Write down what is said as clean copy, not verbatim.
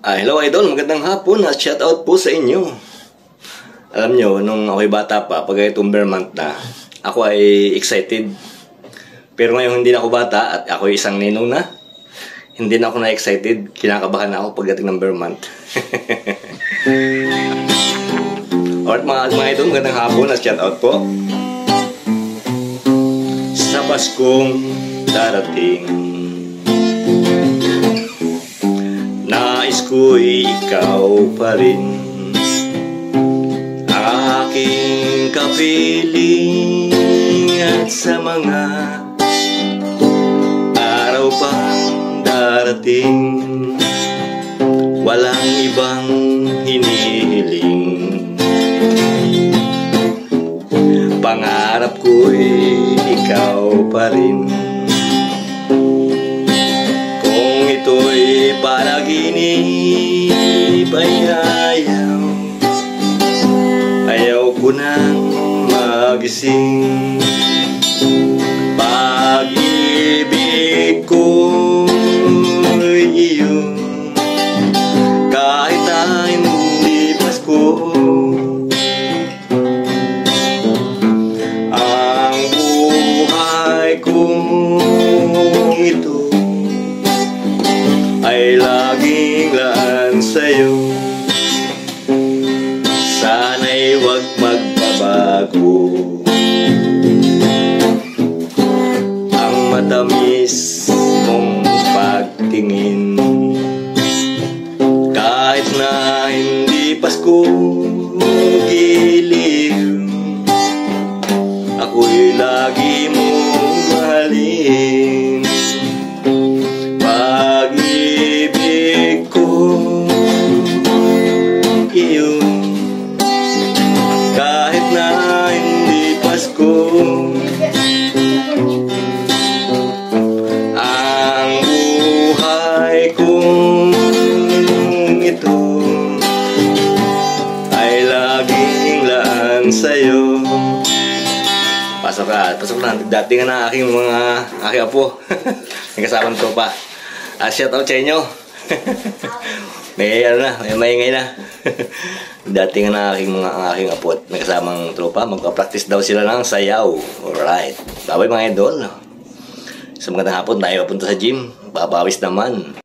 Hello idol, magandang hapon at shoutout po sa inyo. Alam nyo, nung ako'y bata pa, pag itong bare month na, ako ay excited. Pero ngayon hindi na ako bata at ako'y isang ninong na, hindi na ako na-excited. Kinakabahan na ako pagdating ng bare month. Alright mga idol, magandang hapon at shoutout po. Sa Paskong darating, nais ko'y ikaw pa rin ang aking kapiling. At sa mga araw pang darating, walang ibang hinihiling. Pangarap ko'y ikaw pa rin. Kung ito'y panaginip ay ayaw ko nang magising. Pag-ibig ko'y iyo, kahit na hindi Pasko. Ang buhay kong ito ay laging laan sa'yo. Sana'y huwag magbabago ang matamis mong pagtingin. Kahit na hindi Pasko giliw, ako'y lagi mong mahalin. Pag-ibig ko iyo, kahit na hindi Pasko. Ang buhay kong ito ay laging laan sa'yo. Pasok na. Dating na aking aking apo. May kasamang tropa. Shoutout sa inyo. May maingay na. Dating na aking apo at may kasamang tropa. Magpa-practice daw sila ng sayaw. Alright. Bye-bye mga idol. Sa magandang hapon tayo papunta sa gym. Babawis naman.